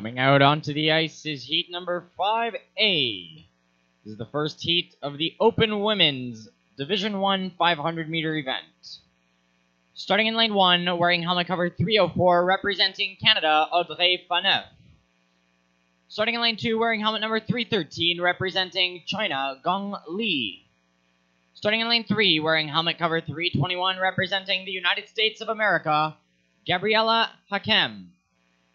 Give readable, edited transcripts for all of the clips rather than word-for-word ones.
Coming out onto the ice is heat number 5A. This is the first heat of the Open Women's Division 1 500-meter event. Starting in lane 1, wearing helmet cover 304, representing Canada, Audrey Faneuf. Starting in lane 2, wearing helmet number 313, representing China, Gong Li. Starting in lane 3, wearing helmet cover 321, representing the United States of America, Gabriela Hakem.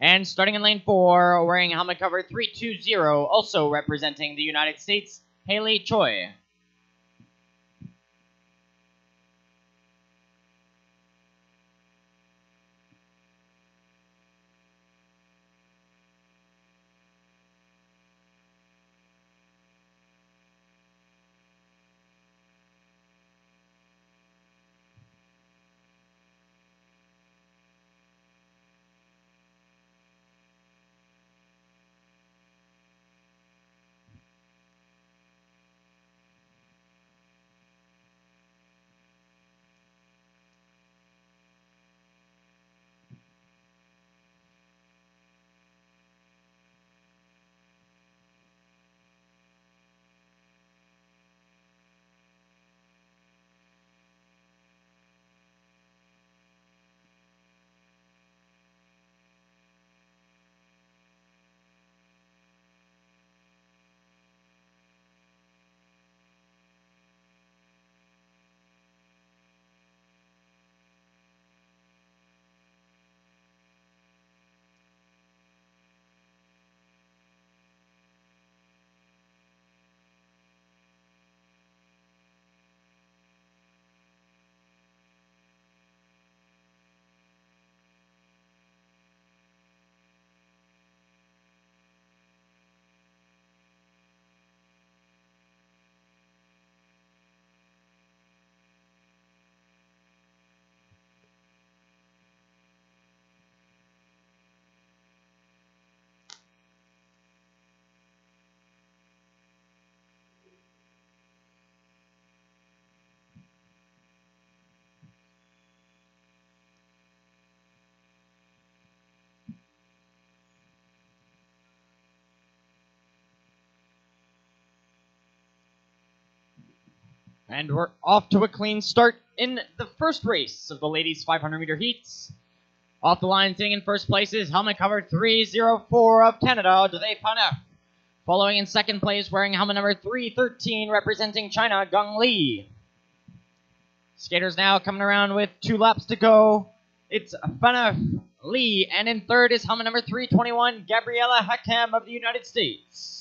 And starting in lane 4, wearing helmet cover 320, also representing the United States, Haley Choi. And we're off to a clean start in the first race of the ladies' 500-meter heats. Off the line, sitting in first place is helmet cover 304 of Canada, Audrey Faneuf. Following in second place, wearing helmet number 313, representing China, Gong Li. Skaters now coming around with 2 laps to go. It's Faneuf, Li, and in third is helmet number 321, Gabriela Hakem of the United States.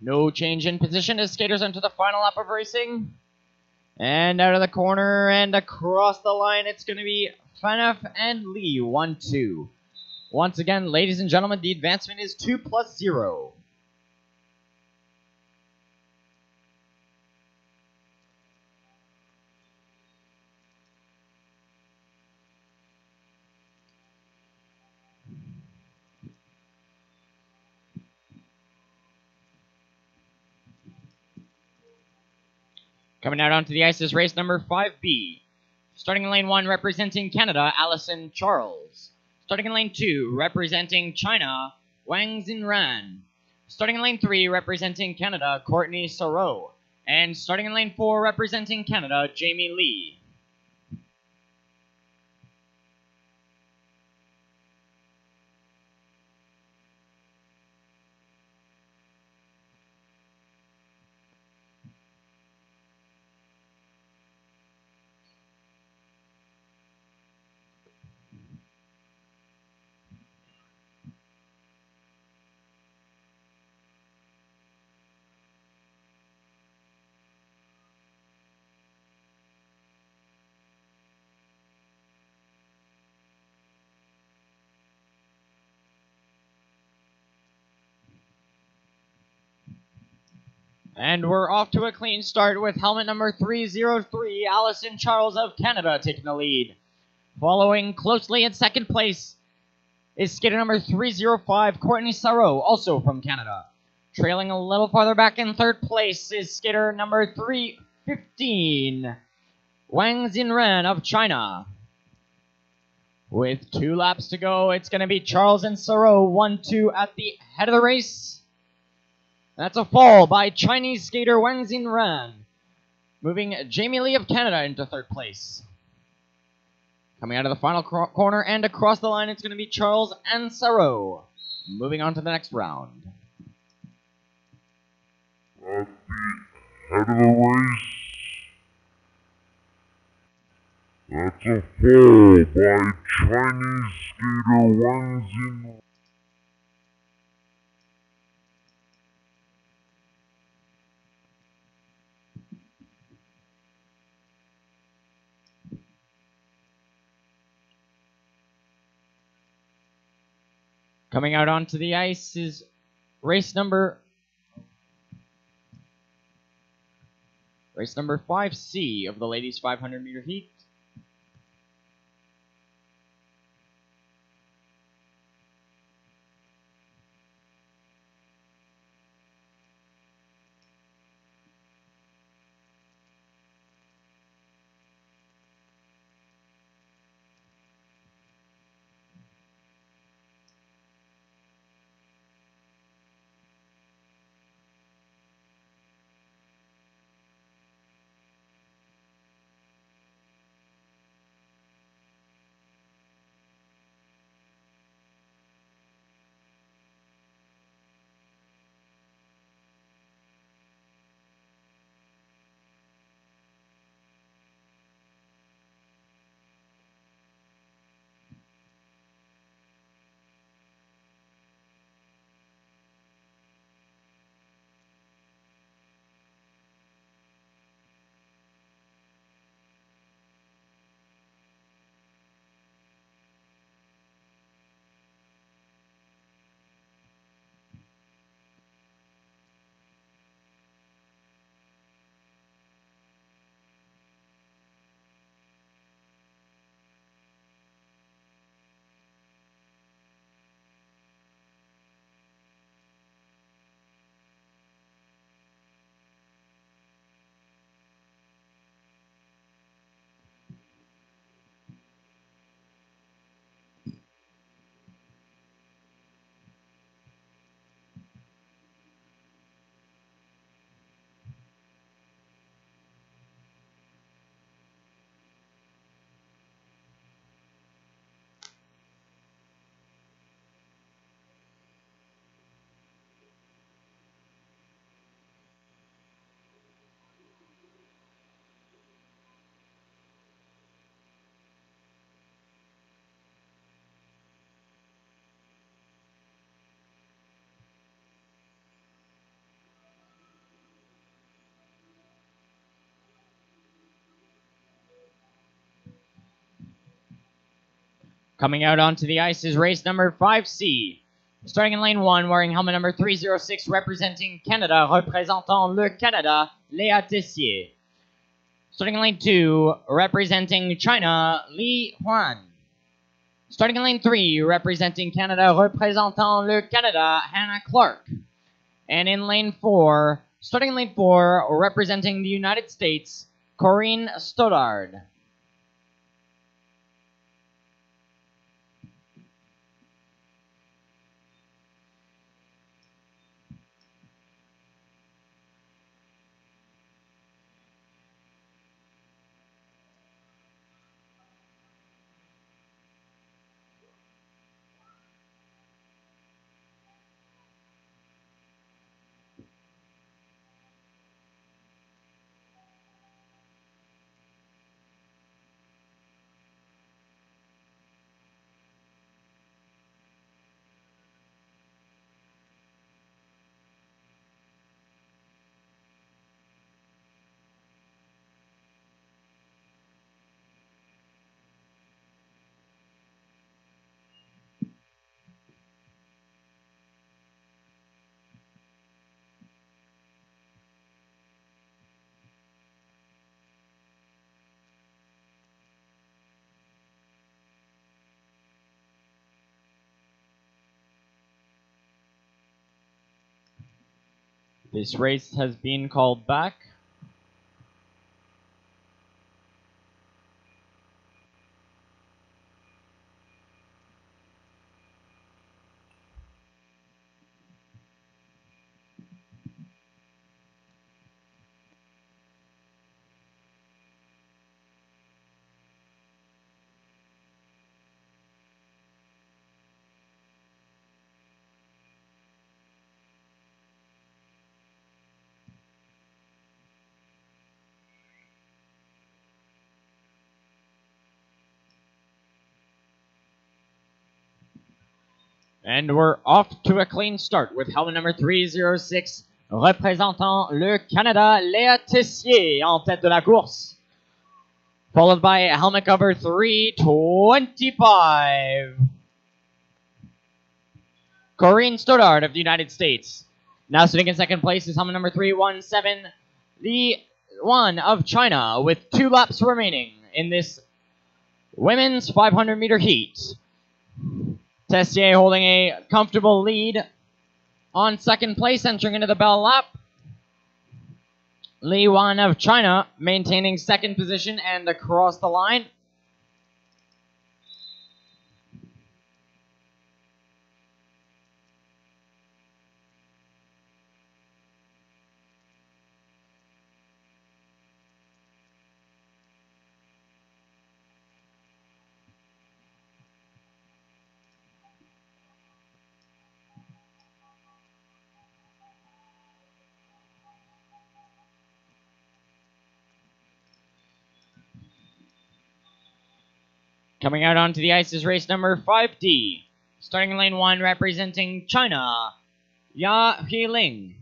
No change in position as skaters enter the final lap of racing. And out of the corner and across the line, it's going to be Faneuf and Li, 1-2. Once again, ladies and gentlemen, the advancement is 2+0. Coming out onto the ice is race number 5B. Starting in lane 1, representing Canada, Allison Charles. Starting in lane 2, representing China, Wang Xinran. Starting in lane 3, representing Canada, Courtney Sarot. And starting in lane 4, representing Canada, Jamie Lee. And we're off to a clean start with helmet number 303, Allison Charles of Canada taking the lead. Following closely in second place is skater number 305, Courtney Sarot, also from Canada. Trailing a little farther back in third place is skater number 315, Wang Xinran of China. With 2 laps to go, it's going to be Charles and Sarro 1-2 at the head of the race. That's a fall by Chinese skater Wen Xinran, moving Jamie Lee of Canada into 3rd place. Coming out of the final corner and across the line, it's going to be Charles and Sarro, moving on to the next round. At the head of the race, that's a fall by Chinese skater Wen Xinran. Coming out onto the ice is race number 5C of the ladies 500 meter heat. Coming out onto the ice is race number 5C. Starting in lane 1, wearing helmet number 306, representing Canada, représentant le Canada, Léa Tessier. Starting in lane 2, representing China, Li Huan. Starting in lane 3, representing Canada, représentant le Canada, Hannah Clark. And in lane 4, starting in lane 4, representing the United States, Corinne Stoddard. This race has been called back. And we're off to a clean start with helmet number 306, représentant le Canada, Léa Tessier en tête de la course. Followed by helmet cover 325, Corinne Stoddard of the United States. Now sitting in second place is helmet number 317, Li Wan of China, with 2 laps remaining in this women's 500-meter heat. Tessier holding a comfortable lead on second place, entering into the bell lap. Li Wan of China maintaining second position and across the line. Coming out onto the ice is race number 5D. Starting in lane 1, representing China, Ya Heiling.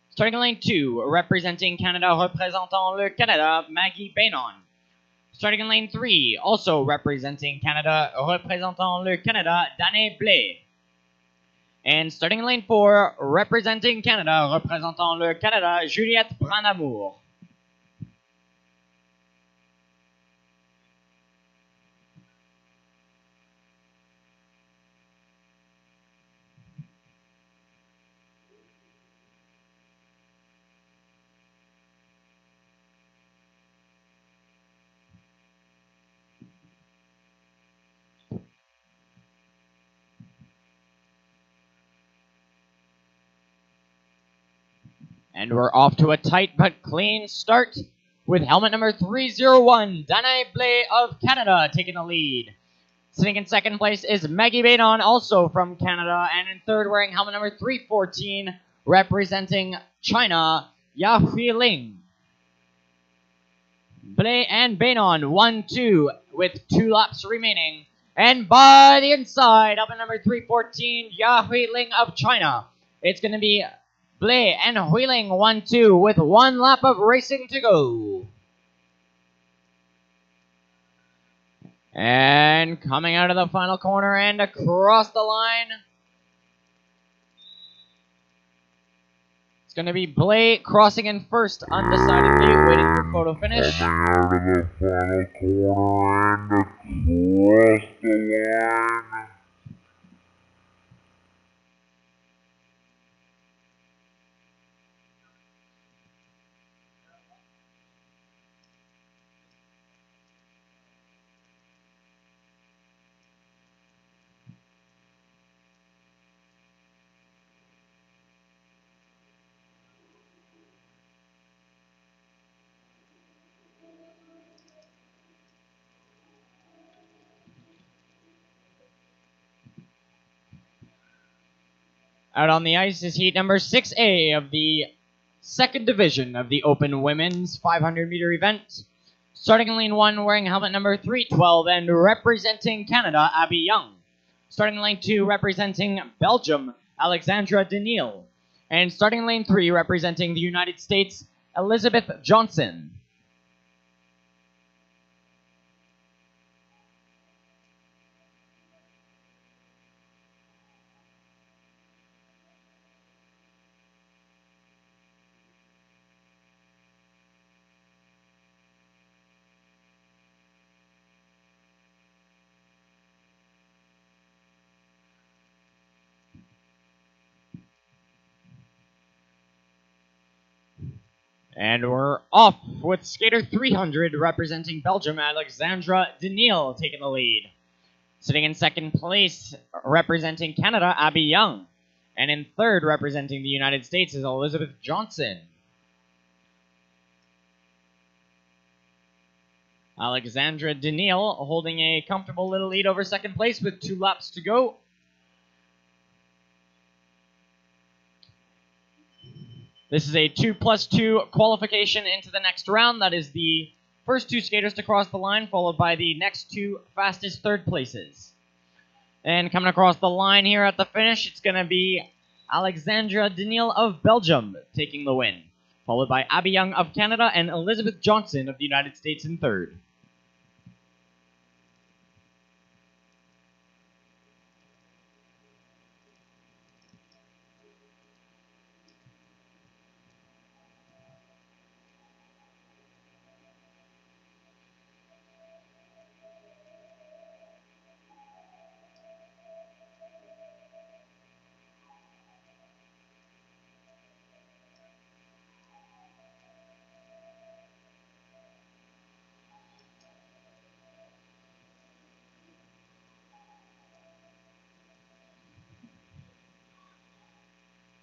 Starting in lane 2, representing Canada, représentant le Canada, Maggie Bainon. Starting in lane 3, also representing Canada, représentant le Canada, Danae Blais. And starting in lane 4, representing Canada, représentant le Canada, Juliette Branamour. And we're off to a tight but clean start with helmet number 301, Danae Blais of Canada taking the lead. Sitting in second place is Maggie Bainon, also from Canada, and in third wearing helmet number 314, representing China, Ya Heiling. Blais and Bainon 1-2 with 2 laps remaining. And by the inside, helmet number 314, Ya Heiling of China. It's going to be Blais and Heiling 1-2 with 1 lap of racing to go. And coming out of the final corner and across the line, it's going to be Blais crossing in first undecidedly, waiting for photo finish. Coming out of the final corner and across the line. Out on the ice is heat number 6A of the second division of the Open Women's 500-meter event. Starting in lane 1, wearing helmet number 312 and representing Canada, Abby Young. Starting in lane 2, representing Belgium, Alexandra Daniil. And starting in lane 3, representing the United States, Elizabeth Johnson. And we're off with skater 300 representing Belgium, Alexandra Daniil taking the lead. Sitting in second place representing Canada, Abby Young. And in third representing the United States is Elizabeth Johnson. Alexandra Daniil holding a comfortable little lead over second place with 2 laps to go. This is a 2+2 qualification into the next round. That is the first 2 skaters to cross the line, followed by the next 2 fastest third places. And coming across the line here at the finish, it's going to be Alexandra Daniil of Belgium taking the win, followed by Abby Young of Canada and Elizabeth Johnson of the United States in third.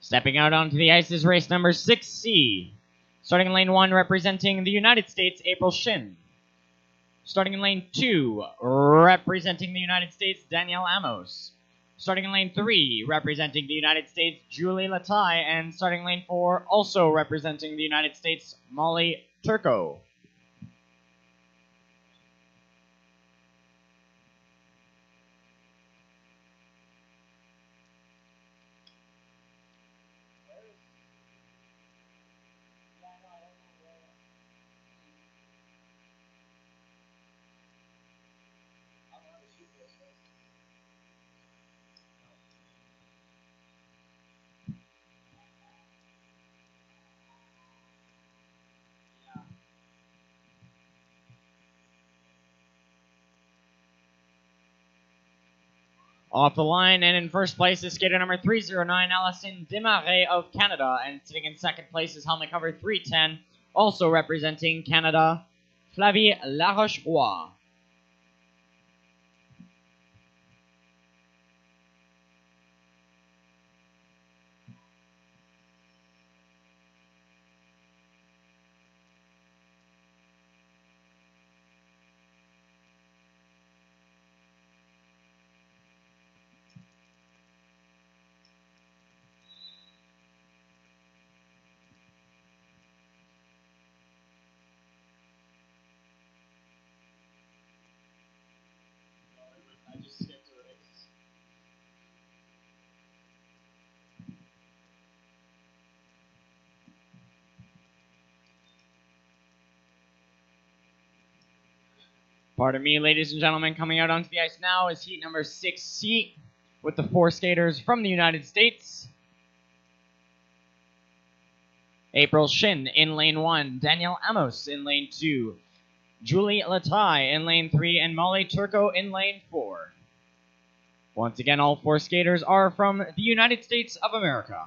Stepping out onto the ice is race number 6C. Starting in lane 1, representing the United States, April Shin. Starting in lane 2, representing the United States, Danielle Amos. Starting in lane 3, representing the United States, Julie Latai. And starting in lane 4, also representing the United States, Molly Turco. Off the line and in first place is skater number 309, Alison Desmarais of Canada. And sitting in second place is helmet cover 310, also representing Canada, Flavie Laroche-Roy. Pardon me, ladies and gentlemen, coming out onto the ice now is heat number 6C with the 4 skaters from the United States. April Shin in lane 1, Danielle Amos in lane 2, Julie Latai in lane 3, and Molly Turco in lane 4. Once again, all 4 skaters are from the United States of America.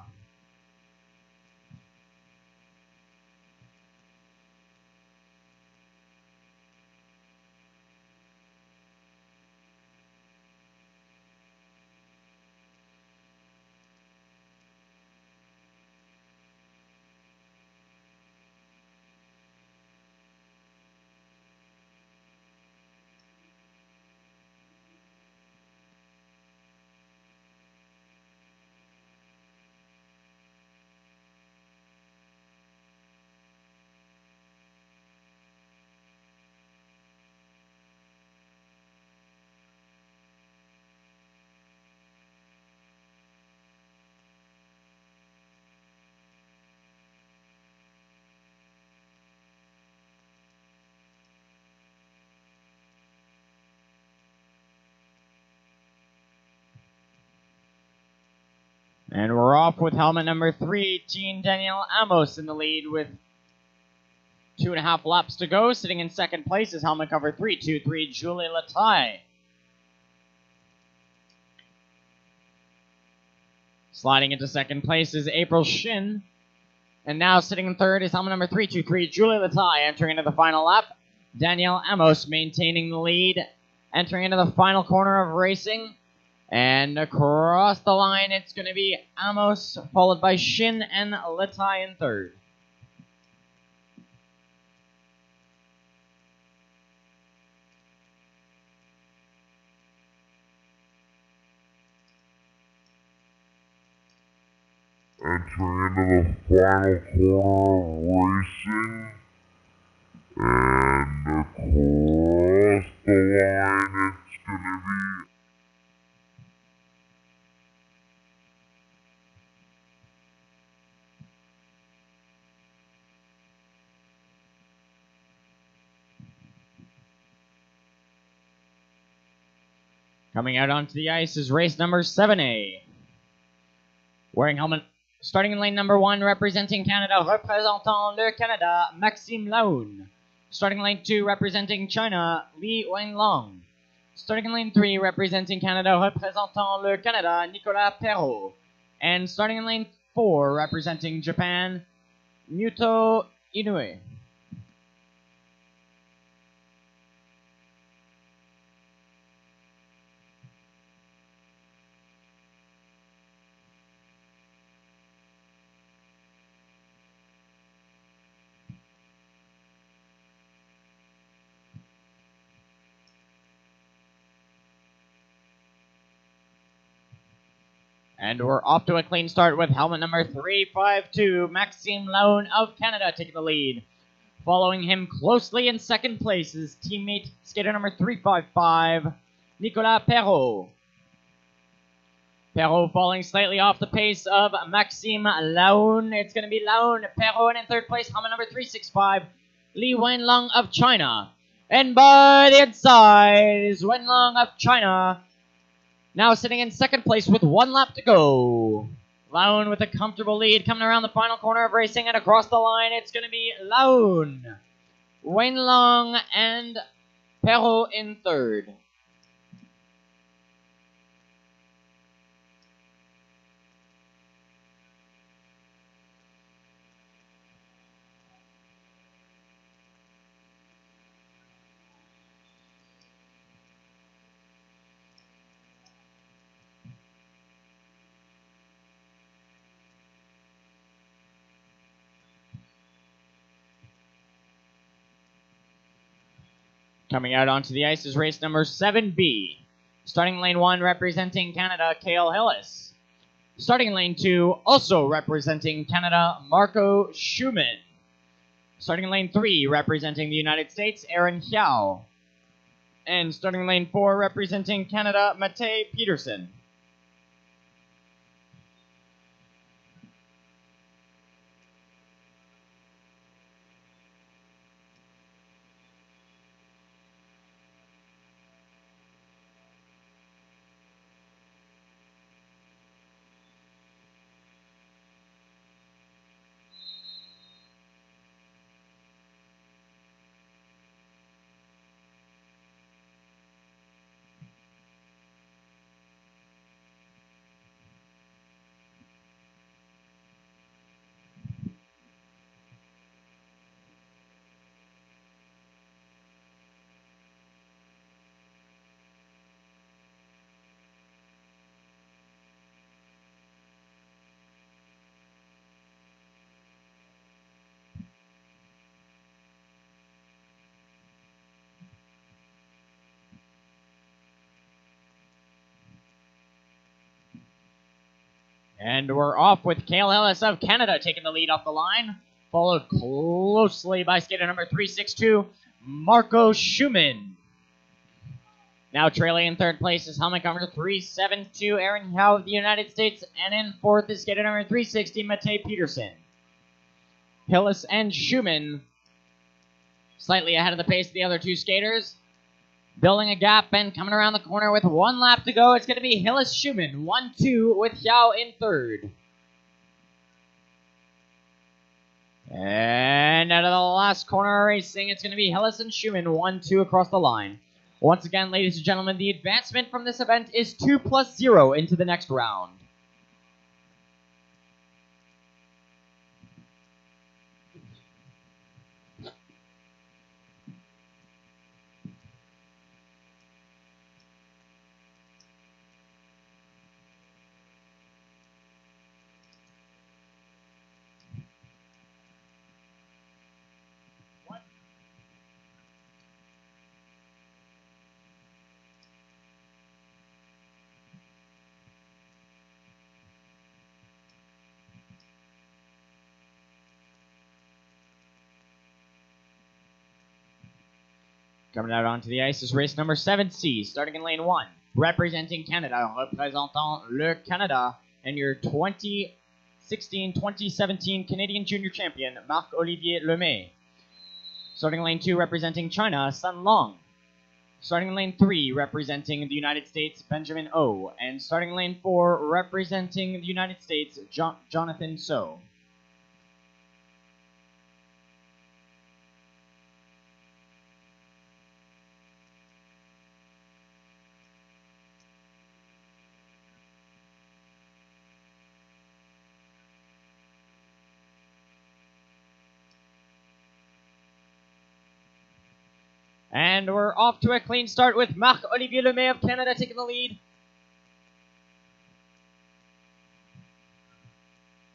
And we're off with helmet number 318, Danielle Amos in the lead with 2.5 laps to go. Sitting in second place is helmet cover 323, Julie Latai. Sliding into second place is April Shin. And now sitting in third is helmet number 323, Julie Latai. Entering into the final lap, Danielle Amos maintaining the lead. Entering into the final corner of racing. And across the line, it's going to be Amos, followed by Shin and Latai in third. Entering into the final corner of racing. And across the line, it's going to be Coming out onto the ice is race number 7A. Wearing helmet, starting in lane number 1, representing Canada, représentant le Canada, Maxime Laun. Starting in lane 2, representing China, Li Wenlong. Starting in lane 3, representing Canada, représentant le Canada, Nicolas Perrault. And starting in lane 4, representing Japan, Muto Inoue. And we're off to a clean start with helmet number 352, Maxime Laun of Canada taking the lead. Following him closely in second place is teammate skater number 355, Nicolas Perrault. Perrault falling slightly off the pace of Maxime Laun. It's going to be Laun, Perrault, and in third place, helmet number 365, Li Wenlong of China. And by the inside is Wenlong of China, now sitting in second place with 1 lap to go. Laun with a comfortable lead coming around the final corner of racing, and across the line it's going to be Laun, Wenlong, and Perrault in third. Coming out onto the ice is race number 7B. Starting in lane 1, representing Canada, Cale Hillis. Starting in lane 2, also representing Canada, Marco Schumann. Starting in lane 3, representing the United States, Aaron Hiao. And starting in lane 4, representing Canada, Matej Peterson. And we're off with Cale Hillis of Canada taking the lead off the line, followed closely by skater number 362, Marco Schumann. Now trailing in third place is helmet number 372, Aaron Hiao of the United States, and in fourth is skater number 360, Matej Peterson. Hillis and Schumann slightly ahead of the pace of the other two skaters, building a gap and coming around the corner with 1 lap to go. It's going to be Hillis Schumann, 1-2 with Hiao in third. And out of the last corner of racing, it's going to be Hillis and Schumann, 1-2 across the line. Once again, ladies and gentlemen, the advancement from this event is 2+0 into the next round. Coming out onto the ice is race number 7C, starting in lane 1, representing Canada, représentant le Canada, and your 2016-2017 Canadian Junior Champion, Marc-Olivier Lemay. Starting in lane 2, representing China, Sun Long. Starting in lane 3, representing the United States, Benjamin O. And starting in lane 4, representing the United States, Jonathan So. And we're off to a clean start with Marc-Olivier Lemay of Canada taking the lead.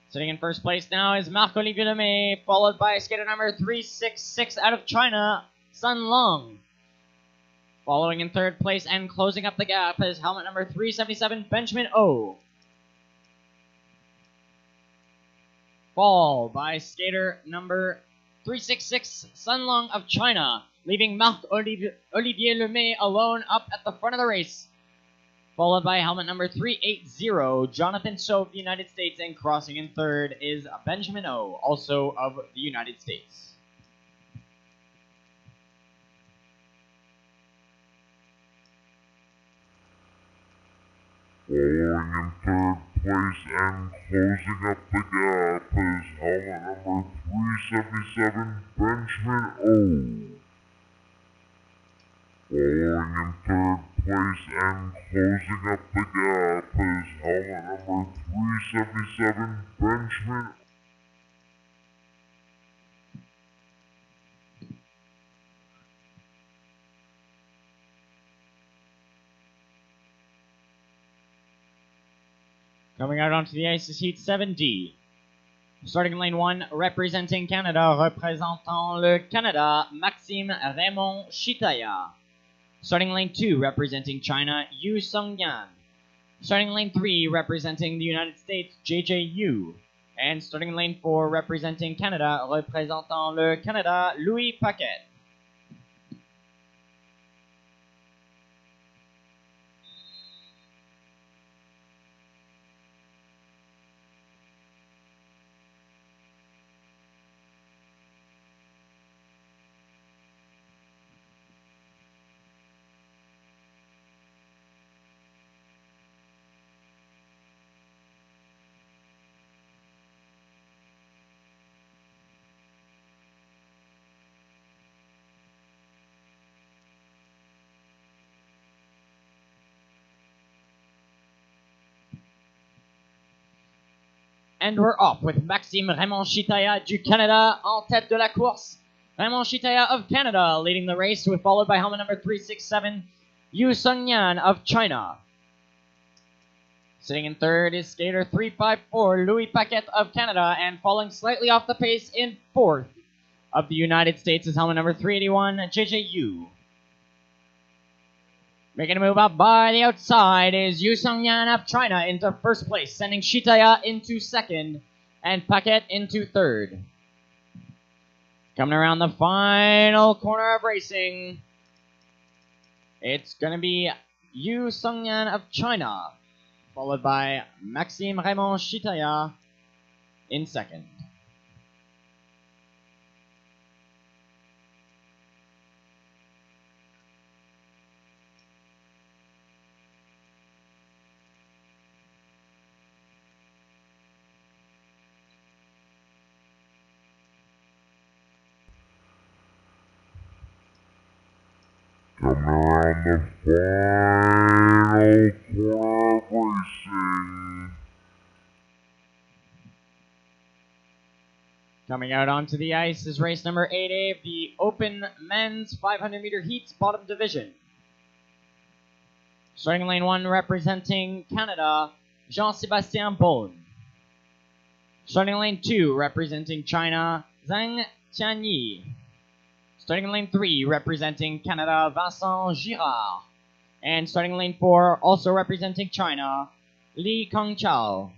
Sitting in first place now is Marc-Olivier Lemay, followed by skater number 366 out of China, Sun Long. Following in third place and closing up the gap is helmet number 377, Benjamin O. Followed by skater number 366, Sun Long of China, leaving Marc-Olivier Lemay alone up at the front of the race. Followed by helmet number 380, Jonathan So of the United States, and crossing in third is Benjamin O, also of the United States. Following in third place and closing up the gap is helmet number 377, Benjamin O. Following in third place and closing up the gap is helmet number 377, Benjamin O. Coming out onto the ice is Heat 7D. Starting in lane 1, representing Canada, représentant le Canada, Maxime Raymond Chitaya. Starting in lane 2, representing China, Yu Songyan. Starting in lane 3, representing the United States, JJ Yu. And starting in lane 4, representing Canada, représentant le Canada, Louis Paquet. And we're off with Maxime Raymond Chitaya du Canada en tête de la course. Raymond Chitaya of Canada leading the race, followed by helmet number 367, Yu Songyan of China. Sitting in third is skater 354, Louis Paquet of Canada, and falling slightly off the pace in fourth of the United States is helmet number 381, JJ Yu. Making a move up by the outside is Yu Songyan of China into first place, sending Chitaya into second and Paquet into third. Coming around the final corner of racing, it's going to be Yu Songyan of China, followed by Maxime Raymond Chitaya in second. Coming around the final corner of racing. Coming out onto the ice is race number 8A of the Open Men's 500-meter Heats Bottom Division. Starting in lane 1, representing Canada, Jean-Sébastien Beaune. Starting in lane 2, representing China, Zhang Tianyi. Starting in lane 3, representing Canada, Vincent Girard. And starting in lane 4, also representing China, Li Kongchao.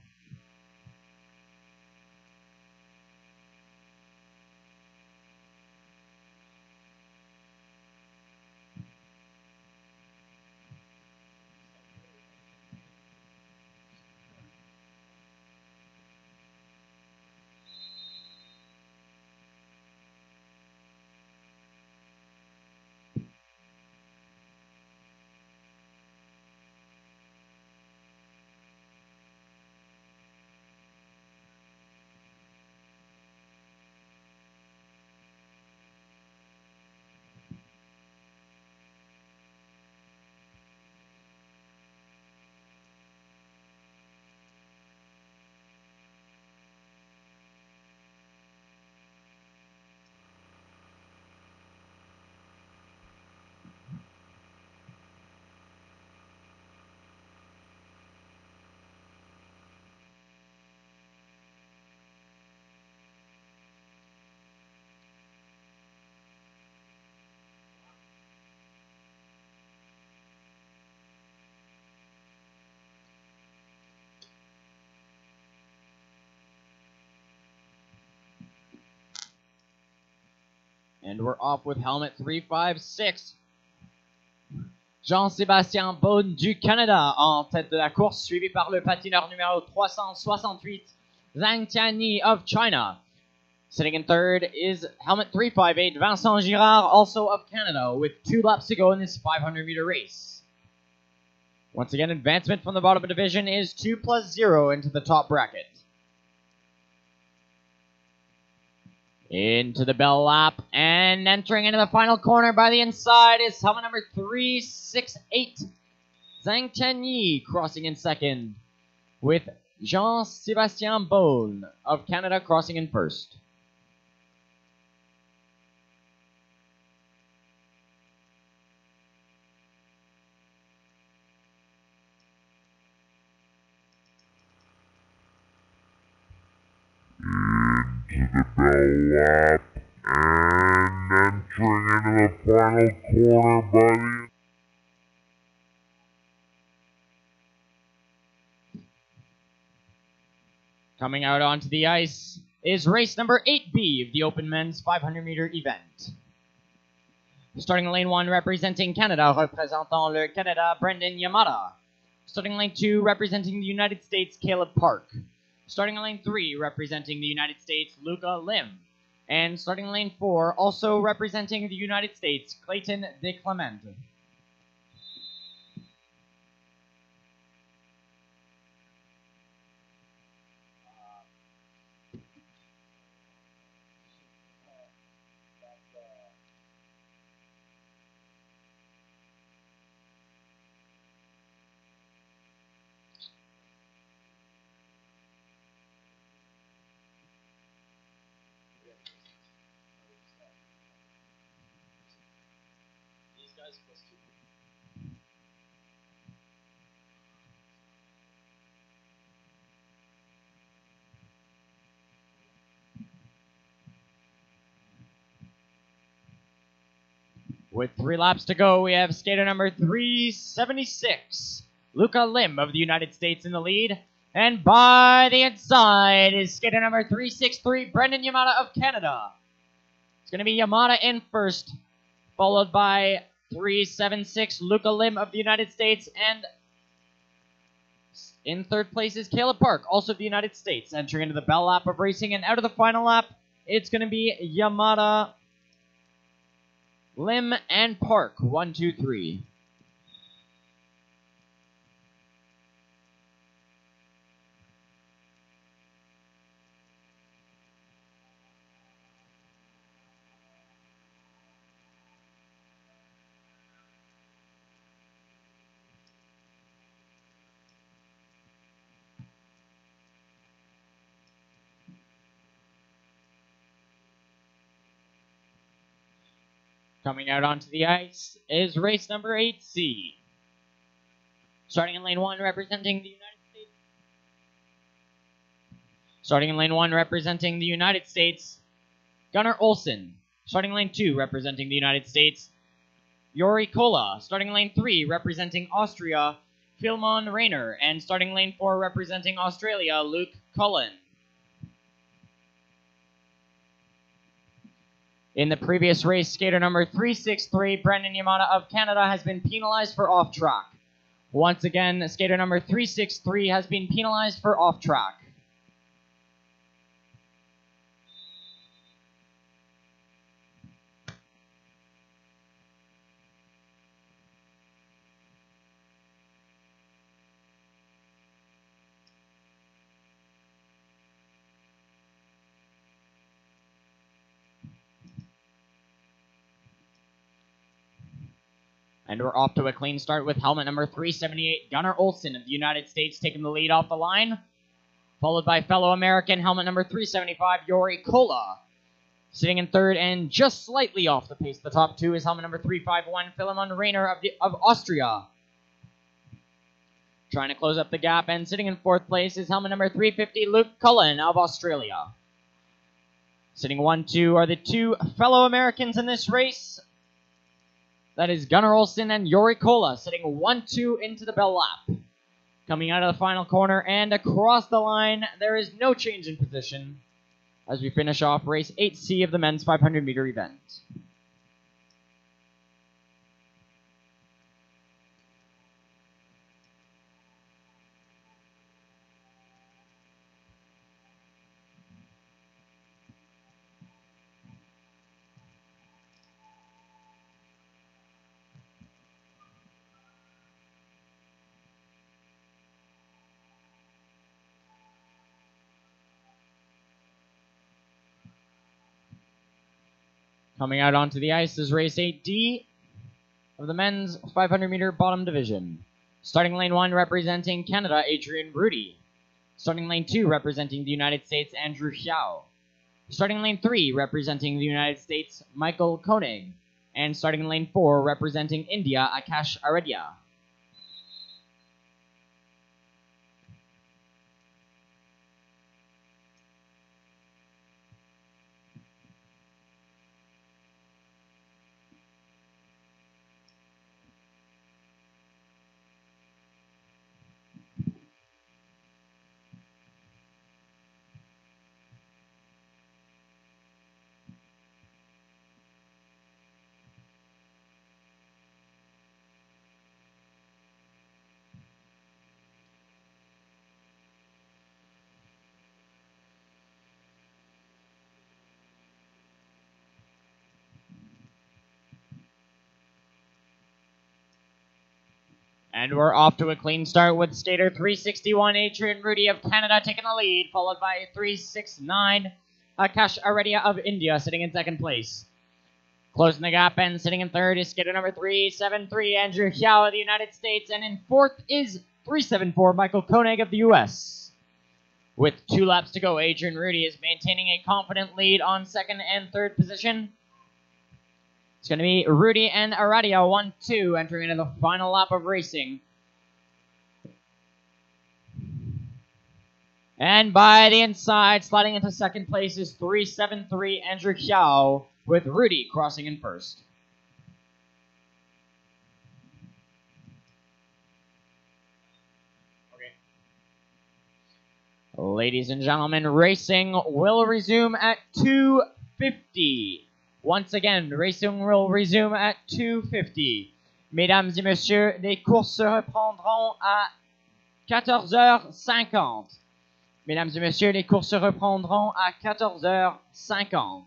And we're off with helmet 356. Jean-Sébastien Beaune du Canada en tête de la course, suivi par le patineur numéro 368, Zhang Tianyi of China. Sitting in third is helmet 358, Vincent Girard, also of Canada, with 2 laps to go in this 500-meter race. Once again, advancement from the bottom of the division is 2+0 into the top bracket. Into the bell lap, and entering into the final corner by the inside is helmet number 368, Zhang Tianyi, crossing in second, with Jean-Sébastien Beaune of Canada crossing in first. Into the bell lap, and entering into the final corner by the... Coming out onto the ice is race number 8B of the Open Men's 500-meter event. Starting in lane 1, representing Canada, représentant le Canada, Brendan Yamada. Starting in lane 2, representing the United States, Caleb Park. Starting in lane 3, representing the United States, Luca Lim. And starting in lane 4, also representing the United States, Clayton De Clement. With 3 laps to go, we have skater number 376, Luca Lim of the United States in the lead. And by the inside is skater number 363, Brendan Yamada of Canada. It's going to be Yamada in first, followed by 376, Luca Lim of the United States. And in third place is Caleb Park, also of the United States, entering into the bell lap of racing. And out of the final lap, it's going to be Yamada, Lim, and Park. 1, 2, 3. Coming out onto the ice is race number 8C. Starting in lane 1, representing the United States. Starting in lane 1, representing the United States, Gunnar Olsen. Starting in lane 2, representing the United States, Yori Kola. Starting in lane 3, representing Austria, Philmon Rayner. And starting in lane 4, representing Australia, Luke Cullen. In the previous race, skater number 363, Brendan Yamada of Canada, has been penalized for off-track. Once again, skater number 363 has been penalized for off-track. And we're off to a clean start with helmet number 378, Gunnar Olsen of the United States, taking the lead off the line. Followed by fellow American, helmet number 375, Yori Kola. Sitting in third and just slightly off the pace of the top 2 is helmet number 351, Philmon Rayner of Austria. Trying to close up the gap, and sitting in fourth place is helmet number 350, Luke Cullen of Australia. Sitting 1-2 are the 2 fellow Americans in this race. That is Gunnar Olsen and Yori Kola, sitting 1-2 into the bell lap. Coming out of the final corner and across the line, there is no change in position. as we finish off race 8C of the men's 500-meter event. Coming out onto the ice is race 8D of the men's 500-meter bottom division. Starting lane 1 representing Canada, Adrian Rudy. Starting lane 2 representing the United States, Andrew Xiao. Starting lane 3 representing the United States, Michael Koenig. And starting lane 4 representing India, Akash Aradia. And we're off to a clean start with Stater 361, Adrian Rudy of Canada taking the lead, followed by 369, Akash Aradia of India sitting in second place. Closing the gap and sitting in third is skater number 373, Andrew Xiao of the United States, and in fourth is 374, Michael Koenig of the US. With 2 laps to go, Adrian Rudy is maintaining a confident lead on second and third position. It's going to be Rudy and Aradia 1-2 entering into the final lap of racing. And by the inside, sliding into second place is 373 Andrew Xiao, with Rudy crossing in first. Okay. Ladies and gentlemen, racing will resume at 2:50. Once again, racing will resume at 2:50. Mesdames et messieurs, les courses se reprendront à 14h50. Mesdames et messieurs, les courses se reprendront à 14h50.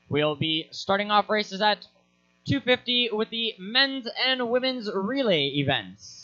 We'll be starting off races at 2:50 with the men's and women's relay events.